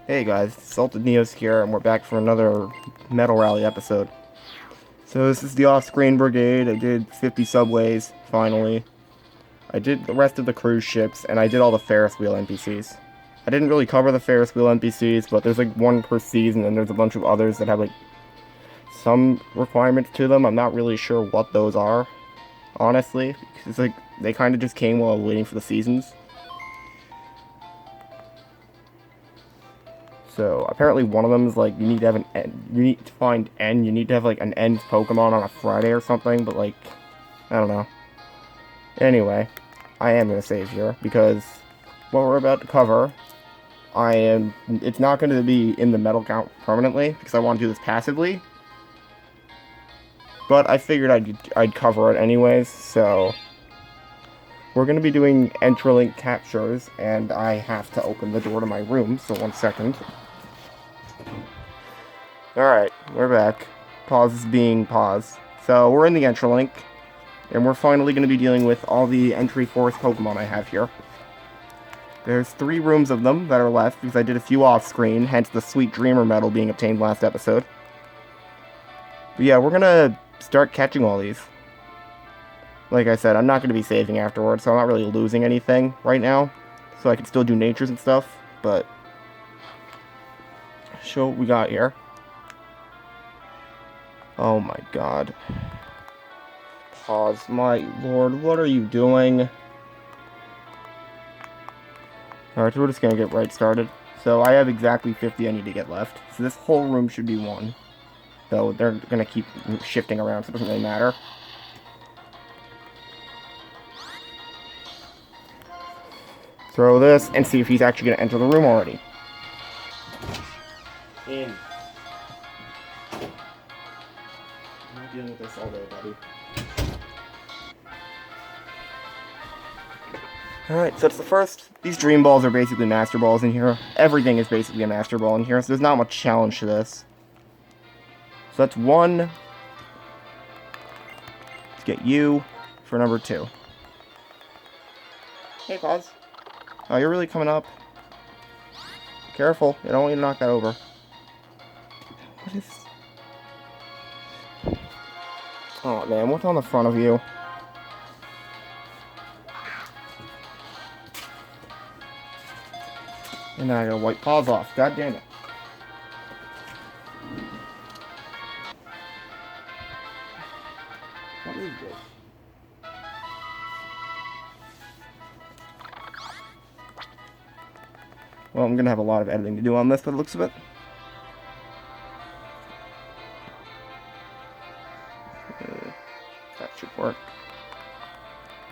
Hey guys, Salted Neos here, and we're back for another Metal Rally episode. So this is the off-screen brigade. I did 50 subways, finally. I did the rest of the cruise ships, and I did all the Ferris wheel NPCs. I didn't really cover the Ferris wheel NPCs, but there's like one per season, and there's a bunch of others that have like some requirements to them. I'm not really sure what those are, honestly. It's like they kind of just came while I was waiting for the seasons. So apparently one of them is like you need to have you need to find N. You need to have like an N Pokemon on a Friday or something. But like, I don't know. Anyway, I am gonna save here because what we're about to cover, it's not going to be in the medal count permanently because I want to do this passively. But I figured I'd cover it anyways. So we're going to be doing Entralink captures, and I have to open the door to my room. So 1 second. Alright, we're back. Pause is being paused. So, we're in the Entralink, and we're finally going to be dealing with all the Entree Forest Pokemon I have here. There's 3 rooms of them that are left, because I did a few off-screen, hence the Sweet Dreamer medal being obtained last episode. But yeah, we're going to start catching all these. Like I said, I'm not going to be saving afterwards, so I'm not really losing anything right now. So I can still do natures and stuff, but show what we got here. Oh my god. Pause. My lord, what are you doing? Alright, so we're just gonna get right started. So I have exactly 50 I need to get left. So this whole room should be 1. Though they're gonna keep shifting around, so it doesn't really matter. Throw this and see if he's actually gonna enter the room already. In. I'm not dealing with this all day, buddy. Alright, so it's the first. These Dream Balls are basically Master Balls in here. Everything is basically a Master Ball in here, so there's not much challenge to this. So that's 1. Let's get you for number 2. Hey, pause. Oh, you're really coming up. Careful, I don't want you to knock that over. What is... Oh man, what's on the front of you? And now I gotta wipe paws off. God damn it. What is this? Well, I'm gonna have a lot of editing to do on this by the looks of it. That should work.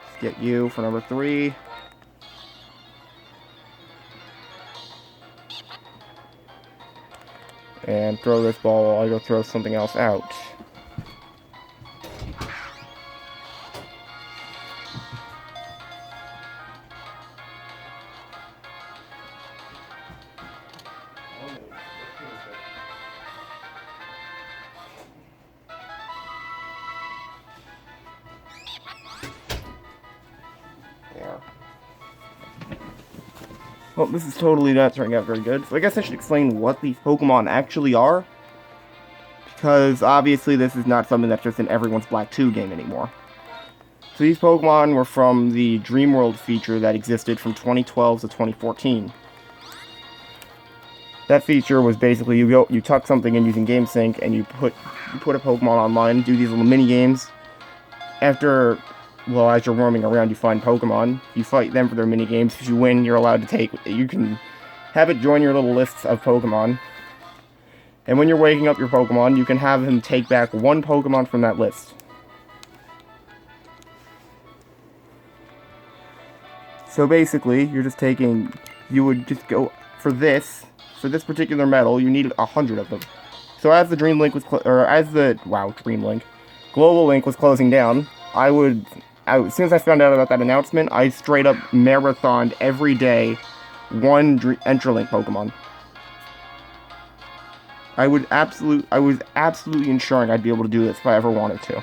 Let's get you for number 3. And throw this ball while I go throw something else out. There. Well, this is totally not turning out very good. So I guess I should explain what these Pokemon actually are. Because obviously this is not something that's just in everyone's Black 2 game anymore. So these Pokemon were from the Dream World feature that existed from 2012 to 2014. That feature was basically you tuck something in using GameSync and you put a Pokemon online, do these little mini games. After, well, as you're roaming around, you find Pokemon. You fight them for their mini games. If you win, you're allowed to you can have it join your little lists of Pokemon. And when you're waking up your Pokemon, you can have him take back 1 Pokemon from that list. So basically, you're just you would just go, for this particular medal, you needed 100 of them. So as the Dream Link was, Dream Link, Global Link was closing down, as soon as I found out about that announcement, I straight up marathoned every day 1 Entralink Pokemon. I was absolutely ensuring I'd be able to do this if I ever wanted to.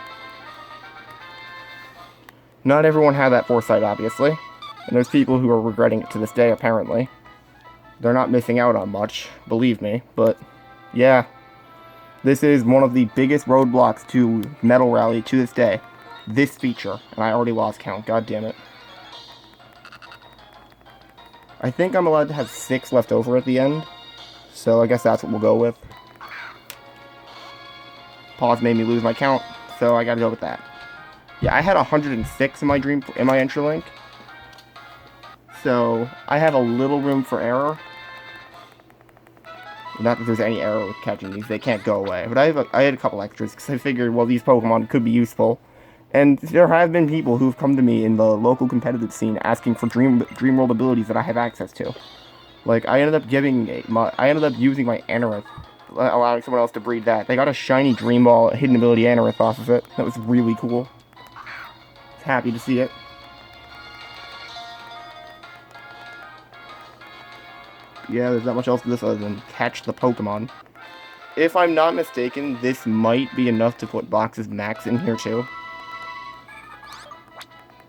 Not everyone had that foresight, obviously. And there's people who are regretting it to this day, apparently. they're not missing out on much, believe me. But yeah, this is one of the biggest roadblocks to Medal Rally to this day. This feature, and I already lost count, god damn it. I think I'm allowed to have 6 left over at the end, so I guess that's what we'll go with. Pause made me lose my count, so I gotta go with that. Yeah, I had 106 in my Entralink, so I have a little room for error. Not that there's any error with catching these; they can't go away. But I had a couple extras because I figured, well, these Pokemon could be useful. And there have been people who've come to me in the local competitive scene asking for Dream World abilities that I have access to. Like, I ended up using my Anorith, allowing someone else to breed that. They got a shiny Dream Ball hidden ability Anorith off of it. That was really cool. Happy to see it. Yeah, there's not much else to this other than catch the Pokemon. If I'm not mistaken, this might be enough to put Box's Max in here too.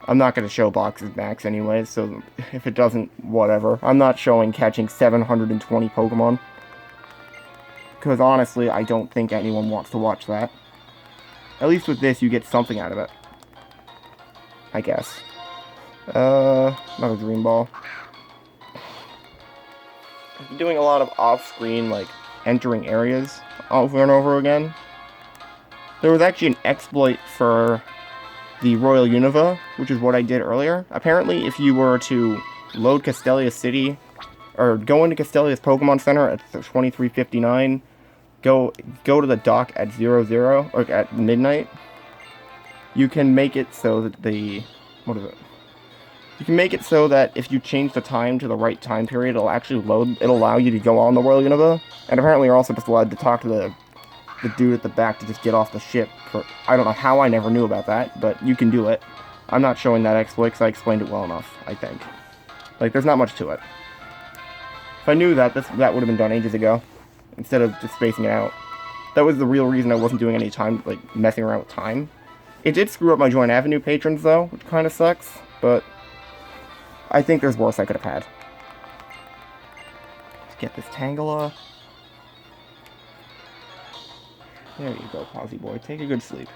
I'm not going to show Box's Max anyway, so if it doesn't, whatever. I'm not showing catching 720 Pokemon. Because honestly, I don't think anyone wants to watch that. At least with this, you get something out of it. I guess. Another Dream Ball. I've been doing a lot of off-screen, like, entering areas over and over again. There was actually an exploit for the Royal Unova, which is what I did earlier. Apparently, if you were to load Castelia City, or go into Castelia's Pokemon Center at 23:59, go to the dock at 00, or at midnight, you can make it so that You can make it so that if you change the time to the right time period, it'll actually load. It'll allow you to go on the Royal Unova. And apparently you're also just allowed to talk to the dude at the back to just get off the ship. I don't know how I never knew about that, but you can do it. I'm not showing that exploit because I explained it well enough, I think. Like, there's not much to it. If I knew that, that would have been done ages ago, instead of just spacing it out. That was the real reason I wasn't doing any time, like, messing around with time. It did screw up my Join Avenue patrons, though, which kind of sucks, but I think there's worse I could have had. Let's get this Tangela. There you go, Posy Boy. Take a good sleep.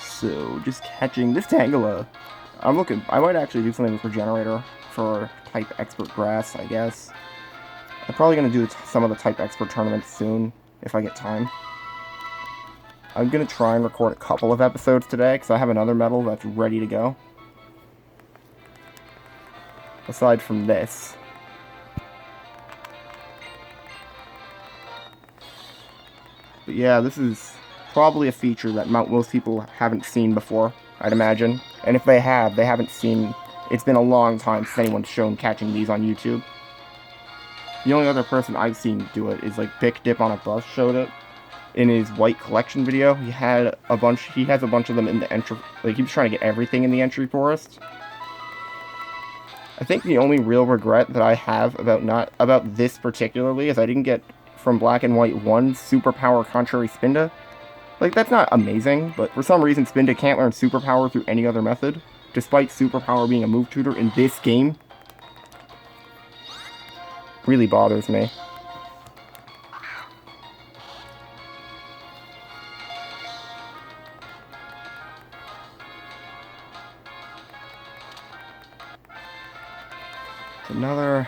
So, just catching this Tangela. I might actually do something with Regenerator for Type Expert Grass, I guess. I'm probably going to do some of the Type Expert tournaments soon, if I get time. I'm going to try and record a couple of episodes today, because I have another medal that's ready to go. Aside from this. But yeah, this is probably a feature that most people haven't seen before, I'd imagine. And if they have, they haven't seen... It's been a long time since anyone's shown catching these on YouTube. The only other person I've seen do it is, like, Bick Dip on a Bus showed it. In his White Collection video, he has a bunch of them in the entry... Like, he was trying to get everything in the Entree Forest. I think the only real regret that I have about this particularly is I didn't get from Black and White 1 Superpower Contrary Spinda. Like, that's not amazing, but for some reason Spinda can't learn Superpower through any other method, despite Superpower being a move tutor in this game. Really bothers me. Another...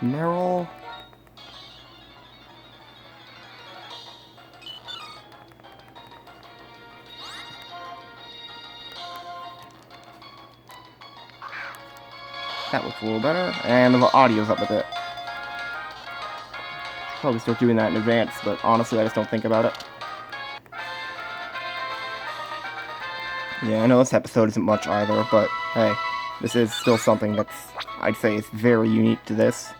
Meryl... That looks a little better, and the audio's up a bit. Probably start doing that in advance, but honestly, I just don't think about it. Yeah, I know this episode isn't much either, but hey, this is still something that's, I'd say, is very unique to this.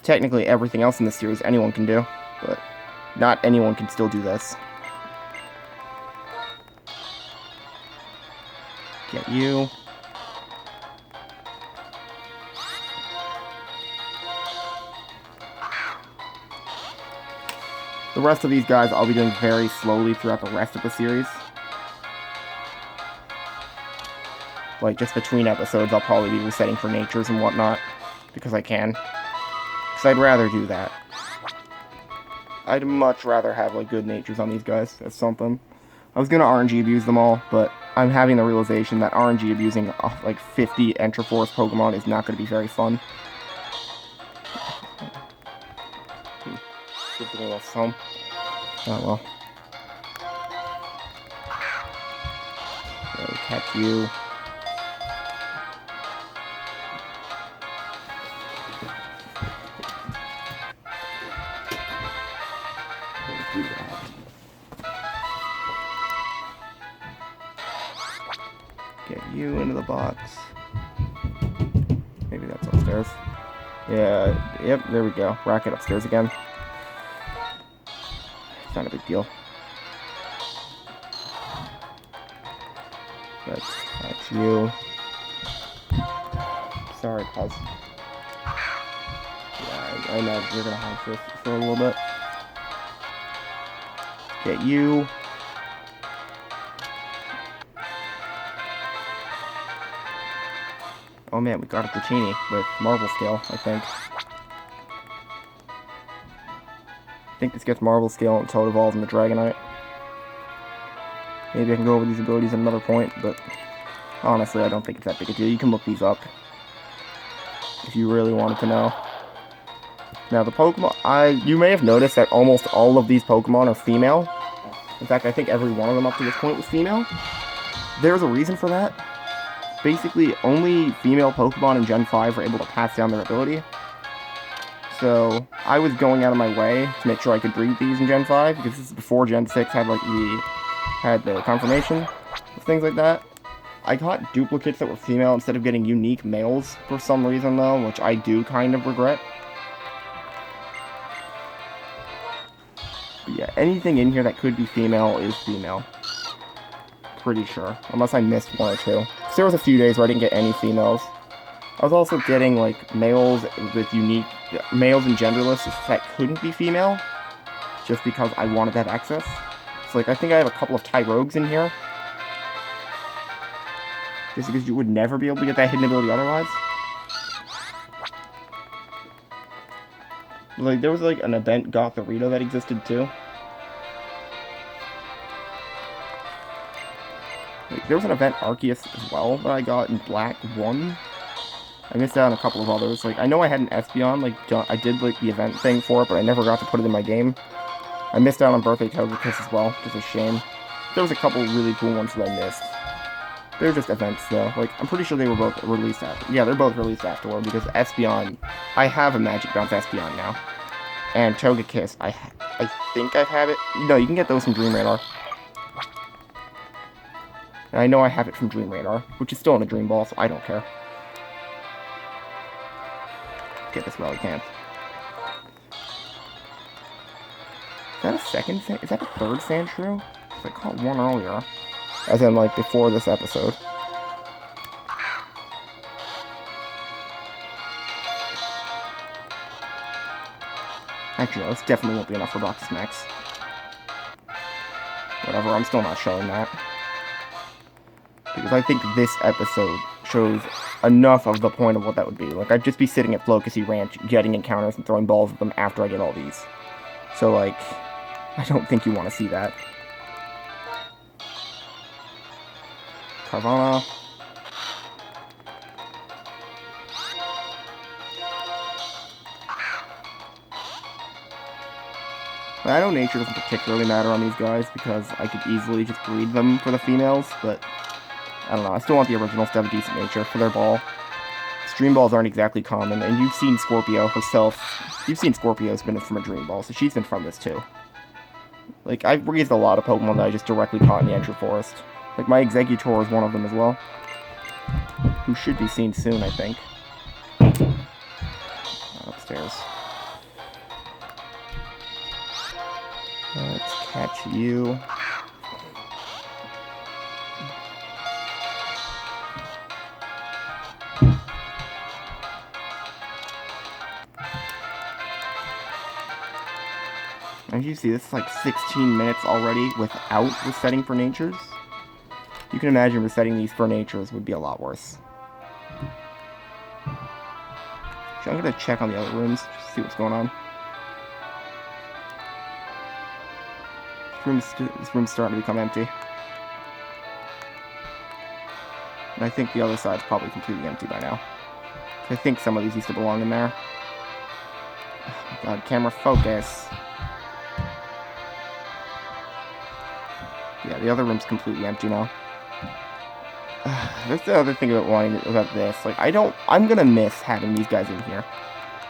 Technically, everything else in this series anyone can do, but not anyone can still do this. Get you. The rest of these guys I'll be doing very slowly throughout the rest of the series. Like, just between episodes, I'll probably be resetting for natures and whatnot. Because I can. Because I'd rather do that. I'd much rather have, like, good natures on these guys. That's something. I was gonna RNG abuse them all, but I'm having the realization that RNG abusing, like, 50 Entree Forest Pokemon is not gonna be very fun. Give the little home. Oh well. So, catch you. Do that. Get you into the box. Maybe that's upstairs. Yeah, yep, there we go. Rocket upstairs again. It's not a big deal. That's you. Sorry, Puz. Yeah, I know you're gonna hide for a little bit. Get you. Oh man, we got a Dratini with Marble Scale, I think. I think this gets Marble Scale until it evolves into Dragonite. Maybe I can go over these abilities at another point, but honestly, I don't think it's that big a deal. You can look these up if you really wanted to know. Now, the Pokemon, you may have noticed that almost all of these Pokemon are female. In fact, I think every one of them up to this point was female. There's a reason for that. Basically, only female Pokemon in Gen 5 were able to pass down their ability. So, I was going out of my way to make sure I could breed these in Gen 5, because this is before Gen 6 had, like, the confirmation, things like that. I got duplicates that were female instead of getting unique males for some reason, though, which I do kind of regret. But yeah, anything in here that could be female is female. Pretty sure. Unless I missed one or two. So there was a few days where I didn't get any females. I was also getting, like, males with unique... males and genderless that couldn't be female. Just because I wanted to have access. So, like, I think I have a couple of Tyrogues in here. Just because you would never be able to get that hidden ability otherwise. Like, there was, like, an event Gotharito that existed, too. Like, there was an event Arceus as well that I got in Black 1. I missed out on a couple of others. Like, I know I had an Espeon, like, I did, like, the event thing for it, but I never got to put it in my game. I missed out on Birthday Togekiss as well, which is a shame. There was a couple really cool ones that I missed. They're just events, though. Like, I'm pretty sure they were both released after. Yeah, they're both released afterward, because Espeon... I have a Magic Bounce Espeon now. And Togekiss, I think I have it. No, you can get those from Dream Radar. And I know I have it from Dream Radar, which is still in a Dream Ball, so I don't care. Get this while I can. Is that a second Sand? Is that a third Sandshrew? I caught one earlier. As in, like, before this episode. Actually, no, this definitely won't be enough for Box's Max. Whatever, I'm still not showing that. Because I think this episode shows enough of the point of what that would be. Like, I'd just be sitting at Flocusy Ranch, getting encounters and throwing balls at them after I get all these. So, like, I don't think you want to see that. Carvana. I know nature doesn't particularly matter on these guys, because I could easily just breed them for the females, but I don't know, I still want the originals to have a decent nature for their ball. Dream Balls aren't exactly common, and you've seen Scorpio herself. You've seen Scorpio spin it from a Dream Ball, so she's been from this too. Like, I've breathed a lot of Pokemon that I just directly caught in the Entree Forest. Like, my Exeggutor is one of them as well. Who should be seen soon, I think. Upstairs. Let's catch you. As you see, this is like 16 minutes already without resetting for natures. You can imagine resetting these for natures would be a lot worse. So I'm gonna check on the other rooms, just see what's going on. This room's starting to become empty. And I think the other side's probably completely empty by now. I think some of these used to belong in there. Oh my god, camera focus. Yeah, the other room's completely empty now. That's the other thing about this. Like, I'm gonna miss having these guys in here.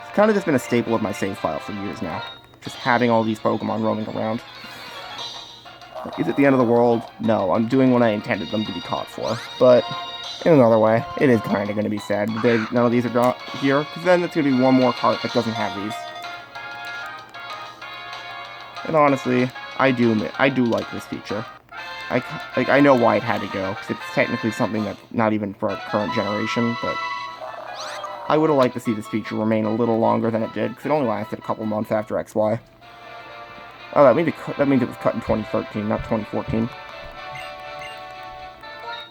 It's kind of just been a staple of my save file for years now. Just having all these Pokemon roaming around. Like, is it the end of the world? No, I'm doing what I intended them to be caught for. But, in another way, it is kind of going to be sad that none of these are not here. Because then it's going to be one more cart that doesn't have these. And honestly, I do like this feature. I know why it had to go, because it's technically something that's not even for our current generation, but I would have liked to see this feature remain a little longer than it did, because it only lasted a couple months after XY. Oh, that means it was cut in 2013, not 2014.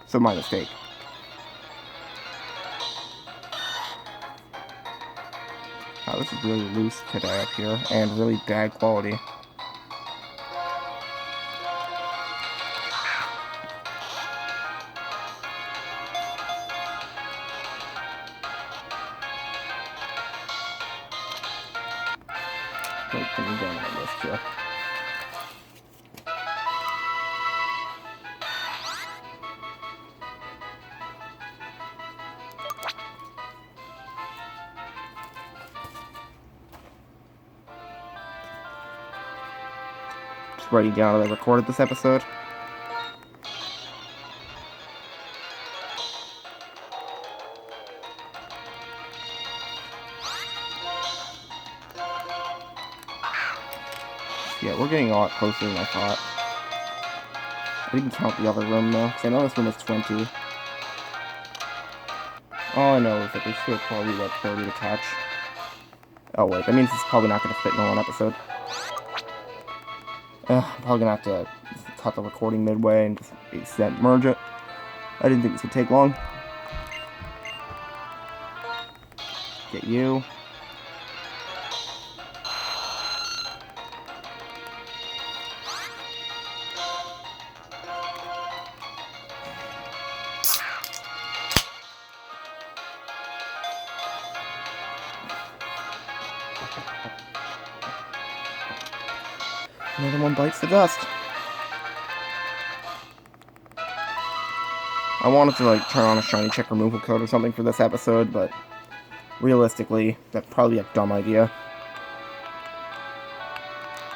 So my mistake. Oh, this is really loose today up here, and really bad quality. Wait, can we go on my list here? Just writing down that I recorded this episode. Yeah, we're getting a lot closer than I thought. I didn't count the other room though, because I know this room is 20. All I know is that there's still probably like 30 to catch. Oh wait, that means it's probably not going to fit in one episode. I'm probably going to have to cut the recording midway and just merge it. I didn't think this would take long. Get you. Another one bites the dust. I wanted to like turn on a shiny check removal code or something for this episode, but realistically, that's probably a dumb idea.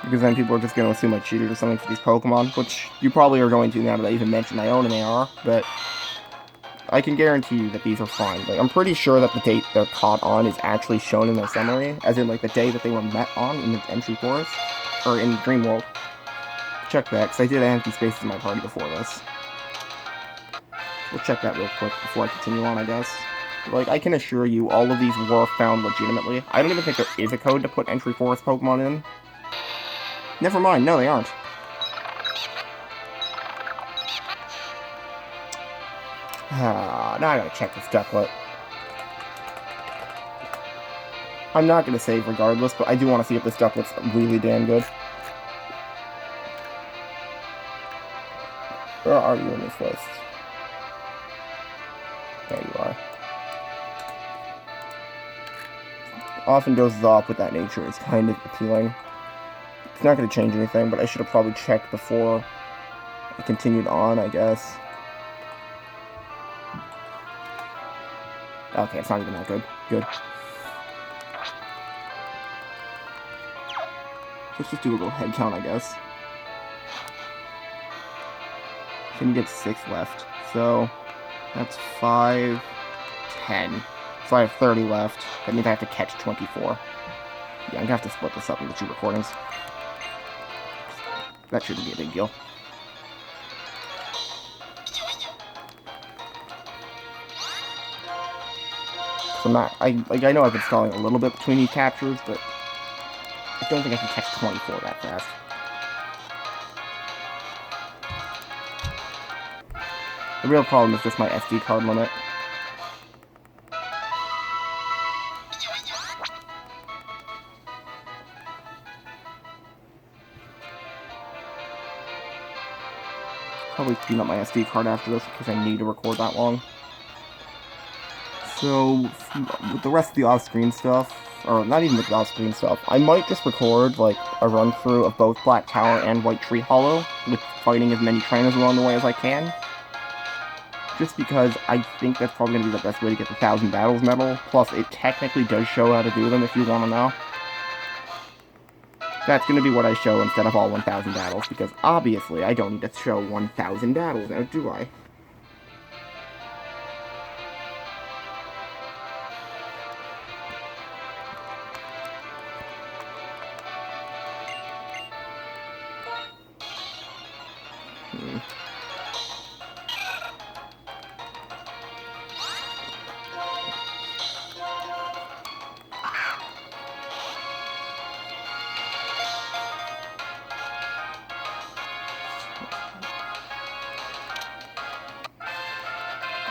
Because then people are just going to assume I cheated or something for these Pokemon, which you probably are going to now that I even mentioned I own an AR, but I can guarantee you that these are fine. Like, I'm pretty sure that the date they're caught on is actually shown in their summary, as in like the day that they were met on in the Entree Forest, or in Dream World. Check that, because I did empty spaces in my party before this. We'll check that real quick before I continue on, I guess. Like, I can assure you, all of these were found legitimately. I don't even think there is a code to put Entree Forest Pokemon in. Never mind, no, they aren't. Now I gotta check this Ducklet. I'm not gonna save regardless, but I do want to see if this Ducklet's really damn good. Where are you in this list? There you are. Often doses off with that nature is kind of appealing. It's not going to change anything, but I should have probably checked before I continued on, I guess. Okay, it's not even that good. Good. Let's just do a little head count, I guess. Can get 6 left. So, that's 5, 10. So I have 30 left. That means I have to catch 24. Yeah, I'm going to have to split this up into 2 recordings. That shouldn't be a big deal. So I know I've been stalling a little bit between these captures, but I don't think I can catch 24 that fast. The real problem is just my SD card limit. Probably clean up my SD card after this because I need to record that long. So, with the rest of the off-screen stuff, or not even with the off-screen stuff, I might just record, like, a run-through of both Black Tower and White Tree Hollow, with fighting as many trainers along the way as I can. Just because I think that's probably going to be the best way to get the 1000 Battles medal, plus it technically does show how to do them if you want to know. That's going to be what I show instead of all 1000 battles, because obviously I don't need to show 1000 battles now, do I?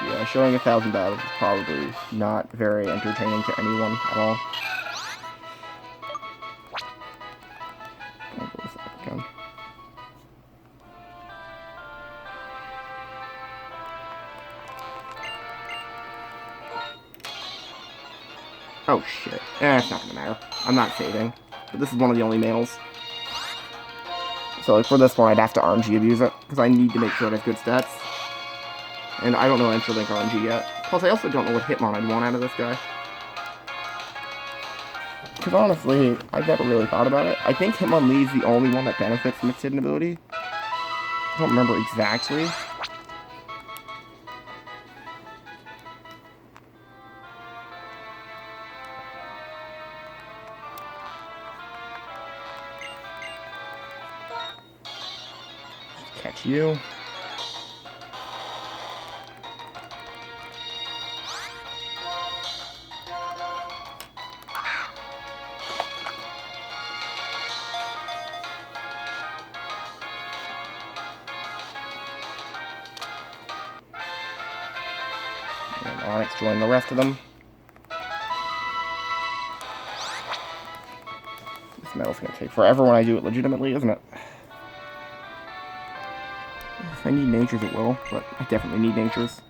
Yeah, showing 1000 battles is probably not very entertaining to anyone at all. I'll go this up again. Oh shit. It's not gonna matter. I'm not saving. But this is one of the only males. So like for this one I'd have to RNG abuse it, because I need to make sure it has good stats. And I don't know Entralink RNG yet. Plus, I also don't know what Hitmon I'd want out of this guy. Because honestly, I've never really thought about it. I think Hitmonlee's the only one that benefits from its hidden ability. I don't remember exactly. Just catch you. And Onyx join the rest of them. This medal's gonna take forever when I do it legitimately, isn't it? If I need natures, it will, but I definitely need natures.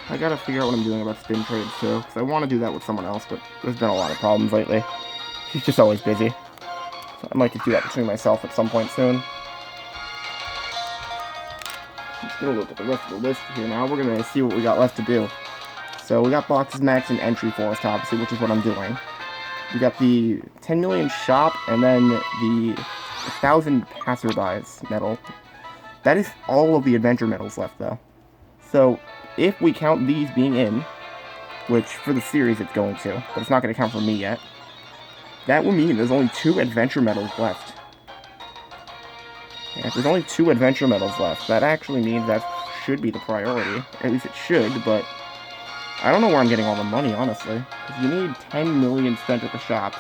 I gotta figure out what I'm doing about spin trades too, because I want to do that with someone else, but there's been a lot of problems lately. She's just always busy. So I might just do that between myself at some point soon. Let's get a look at the rest of the list here now. We're gonna see what we got left to do. So we got Boxes Max and Entree Forest, obviously, which is what I'm doing. We got the 10 million shop, and then the 1000 passerbys medal. That is all of the adventure medals left, though. So if we count these being in, which for the series it's going to, but it's not going to count for me yet, that will mean there's only 2 adventure medals left. And if there's only 2 adventure medals left, that actually means that should be the priority. At least it should, but I don't know where I'm getting all the money, honestly. Because you need 10 million spent at the shops.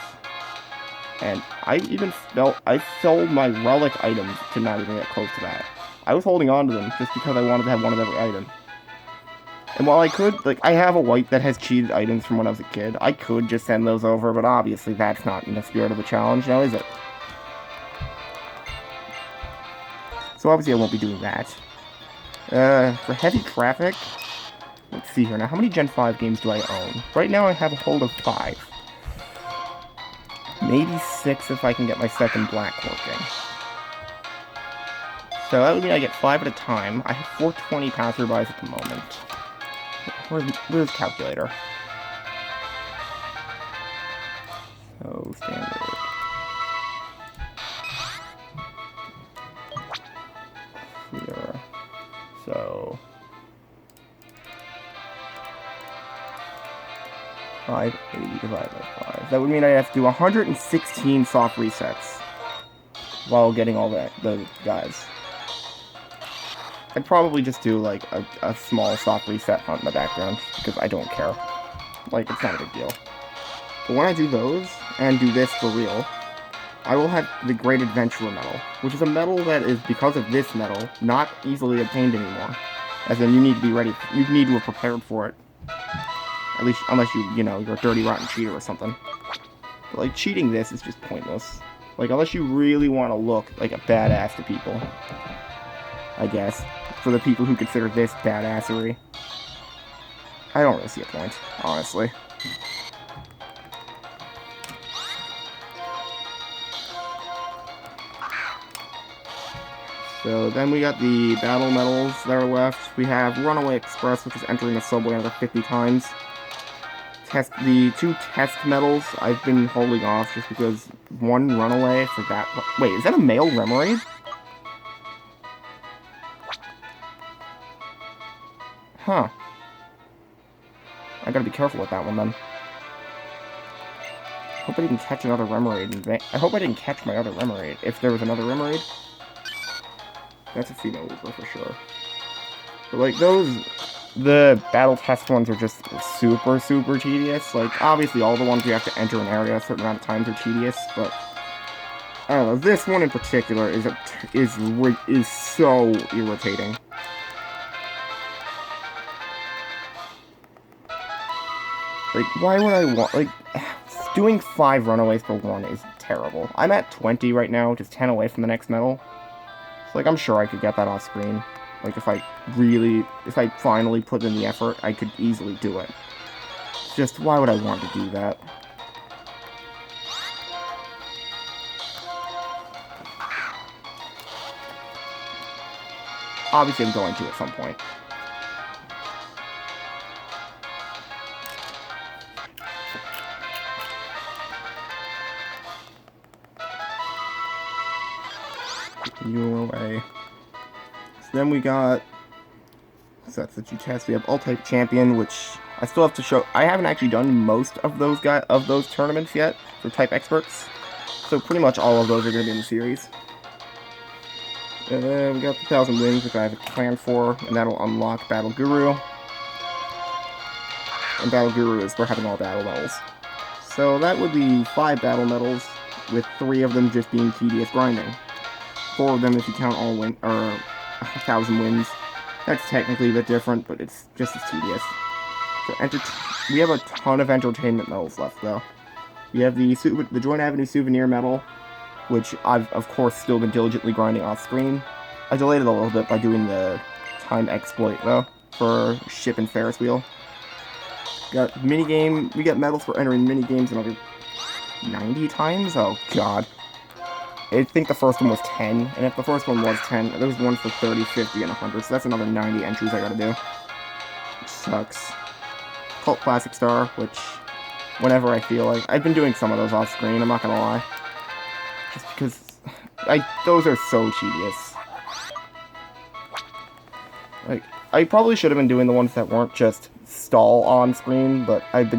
And I sold my relic items to not even get close to that. I was holding on to them just because I wanted to have one of every item. And while I could, like, I have a white that has cheated items from when I was a kid. I could just send those over, but obviously that's not in the spirit of the challenge, now is it? So obviously I won't be doing that. For heavy traffic, let's see here. Now, how many Gen 5 games do I own? Right now I have a hold of 5. Maybe 6 if I can get my second black working. So that would mean I get 5 at a time. I have 420 passerbys at the moment. Where's the calculator? So, standard. Clear. So 580 divided by 5. That would mean I have to do 116 soft resets while getting all the guys. I'd probably just do like a small soft reset hunt in the background because I don't care. Like, it's not a big deal. But when I do those, and do this for real, I will have the Great Adventurer medal, which is a medal that is, because of this medal, not easily obtained anymore. As in, you need to be ready, you need to have prepared for it. At least, unless you know, you're a dirty, rotten cheater or something. But, like, cheating this is just pointless. Like, unless you really want to look like a badass to people. I guess. For the people who consider this badassery. I don't really see a point, honestly. So then we got the battle medals that are left. We have Runaway Express, which is entering the subway another 50 times. The 2 test medals I've been holding off just because 1 runaway for that. Wait, is that a male Remoraid? Huh. I gotta be careful with that one then. Hope I didn't catch another Remoraid. I hope I didn't catch my other Remoraid. If there was another Remoraid. That's a female Uber for sure. But like the battle test ones are just super, super tedious. Like, obviously all the ones you have to enter an area a certain amount of times are tedious, but I don't know, this one in particular is so irritating. Like, why would I want, like, doing 5 runaways for 1 is terrible. I'm at 20 right now, just 10 away from the next medal. So, like, I'm sure I could get that off screen. Like, if I finally put in the effort, I could easily do it. It's just, why would I want to do that? Obviously, I'm going to at some point. You away. So then we got sets that you test. We have All-Type Champion, which I still have to show. I haven't actually done most of those tournaments yet for Type Experts. So pretty much all of those are going to be in the series. We got the 1,000 Wins, which I have a plan for, and that'll unlock Battle Guru. And Battle Guru is for having all battle medals. So that would be 5 battle medals, with 3 of them just being tedious grinding. 4 of them if you count all 1,000 wins. That's technically a bit different, but it's just as tedious. So we have a ton of entertainment medals left, though. We have the Joint Avenue Souvenir medal, which I've, of course, still been diligently grinding off screen. I delayed it a little bit by doing the time exploit, though, for Ship and Ferris Wheel. We got medals for entering minigames another 90 times? Oh, God. I think the first one was 10, and if the first one was 10, there was one for 30, 50, and 100, so that's another 90 entries I gotta do. Which sucks. Cult Classic Star, which, whenever I feel like... I've been doing some of those off screen, I'm not gonna lie. Just because... those are so tedious. Like, I probably should have been doing the ones that weren't just stall on screen, but I've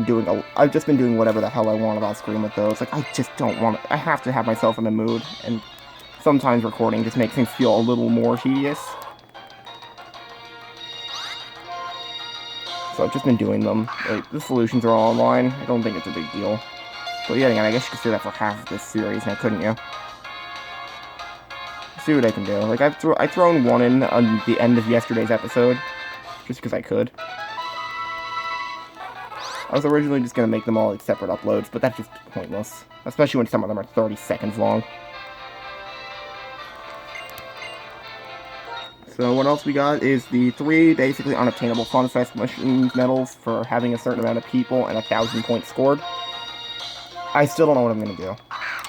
just been doing whatever the hell I wanted on screen with those. Like, I just don't want I have to have myself in the mood, and sometimes recording just makes things feel a little more tedious. So I've just been doing them. Like, the solutions are all online. I don't think it's a big deal. But yeah, again, I guess you could say that for half of this series now, couldn't you? See what I can do. Like, I've thrown one in on the end of yesterday's episode, just because I could. I was originally just going to make them all like separate uploads, but that's just pointless. Especially when some of them are 30 seconds long. So what else we got is the 3 basically unobtainable FunFest missions medals for having a certain amount of people and 1,000 points scored. I still don't know what I'm going to do.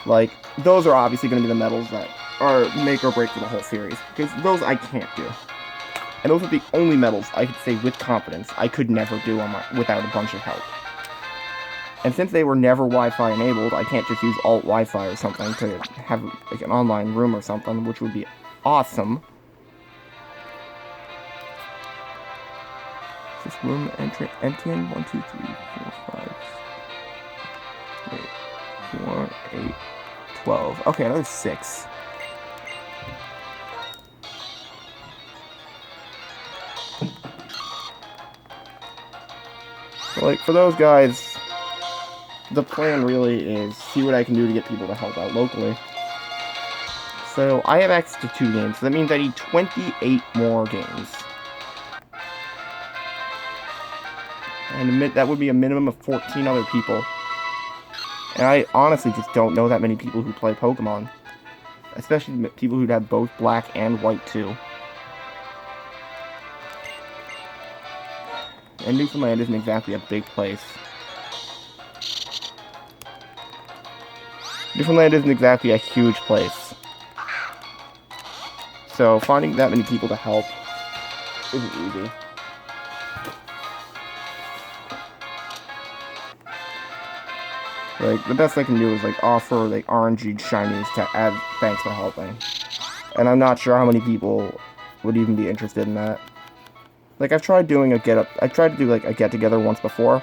Like, those are obviously going to be the medals that are make or break for the whole series, because those I can't do. And those are the only medals I could say with confidence I could never do without a bunch of help. And since they were never Wi-Fi enabled, I can't just use alt Wi-Fi or something to have like an online room or something, which would be awesome. Is this room NTN 1, 2, 3, 4, 5, 8, 4, 8, 12. Okay, another 6. So, like, for those guys, the plan really is see what I can do to get people to help out locally. So I have access to 2 games, so that means I need 28 more games. And that would be a minimum of 14 other people. And I honestly just don't know that many people who play Pokemon. Especially people who'd have both black and white, too. And Newfoundland isn't exactly a big place. Newfoundland isn't exactly a huge place. So finding that many people to help isn't easy. Like, the best I can do is, like, offer, like, RNG shinies to add thanks for helping. And I'm not sure how many people would even be interested in that. Like, I've tried doing I tried to do, like, a get-together once before.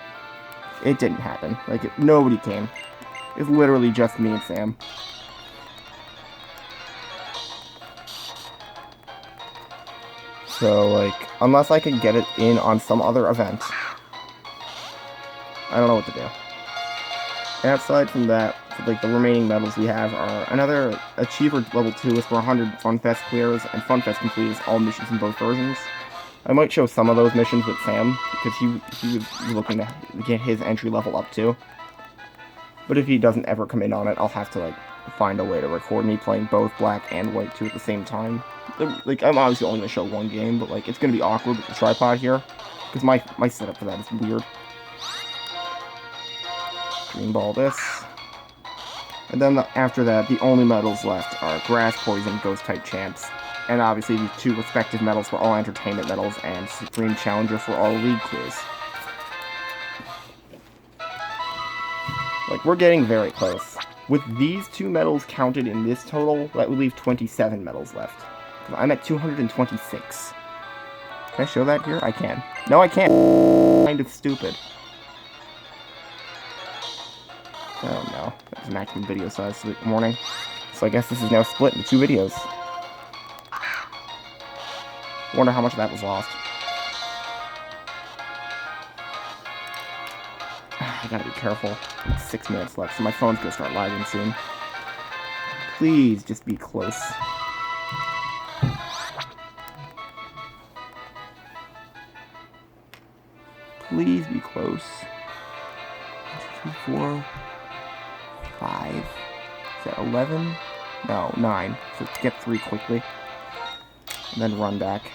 It didn't happen. Like, nobody came. It's literally just me and Sam. So, like, unless I can get it in on some other event, I don't know what to do. And aside from that, like, the remaining medals we have are another Achiever level 2 is for 100 FunFest clears, and FunFest completes all missions in both versions. I might show some of those missions with Sam, because he was looking to get his entry level up too. But if he doesn't ever come in on it, I'll have to, like, find a way to record me playing both black and white 2 at the same time. Like, I'm obviously only going to show one game, but, like, it's going to be awkward with the tripod here, because my setup for that is weird. Green ball this. And then after that, the only medals left are Grass, Poison, Ghost-type champs. And obviously the 2 respective medals for all entertainment medals and Supreme Challenger for all league clears. Like, we're getting very close. With these 2 medals counted in this total, that would leave 27 medals left. I'm at 226. Can I show that here? I can. No, I can't. Kind of stupid. Oh no, that was maximum video size for the morning. So I guess this is now split into 2 videos. Wonder how much of that was lost. I gotta be careful. It's 6 minutes left, so my phone's gonna start lagging soon. Please just be close. Please be close. 1, 2, 3, 4, 5. Is that 11? No, 9. So get 3 quickly. And then run back.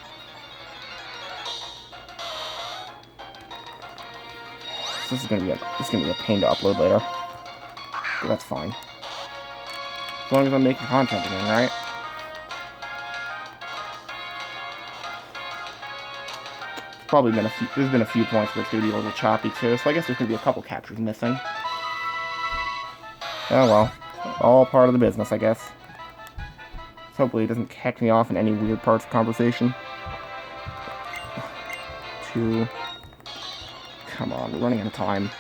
So this is gonna be a pain to upload later. But that's fine. As long as I'm making content again, right? There's been a few points where it's gonna be a little choppy too, so I guess there's gonna be a couple captures missing. Oh well. All part of the business, I guess. So hopefully it doesn't catch me off in any weird parts of conversation. 2. Come on, we're running out of time.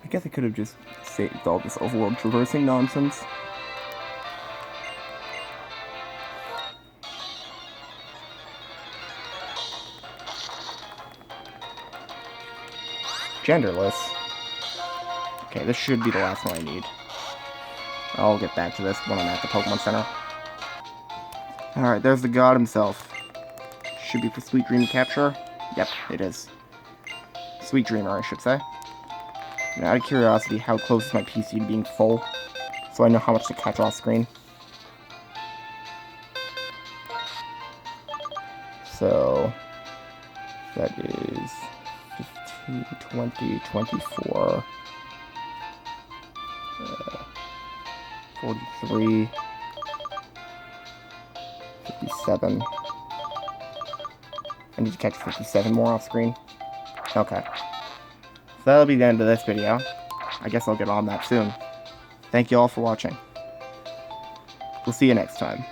I guess I could have just saved all this overworld traversing nonsense. Genderless. Okay, this should be the last one I need. I'll get back to this when I'm at the Pokemon Center. Alright, there's the god himself. Should be for Sweet Dream capture. Yep, it is. Sweet Dreamer, I should say. Now, out of curiosity, how close is my PC to being full? So I know how much to catch off screen. So, that is 15, 20, 24, 43, 57. I need to catch 57 more off screen. Okay. So that'll be the end of this video. I guess I'll get on that soon. Thank you all for watching. We'll see you next time.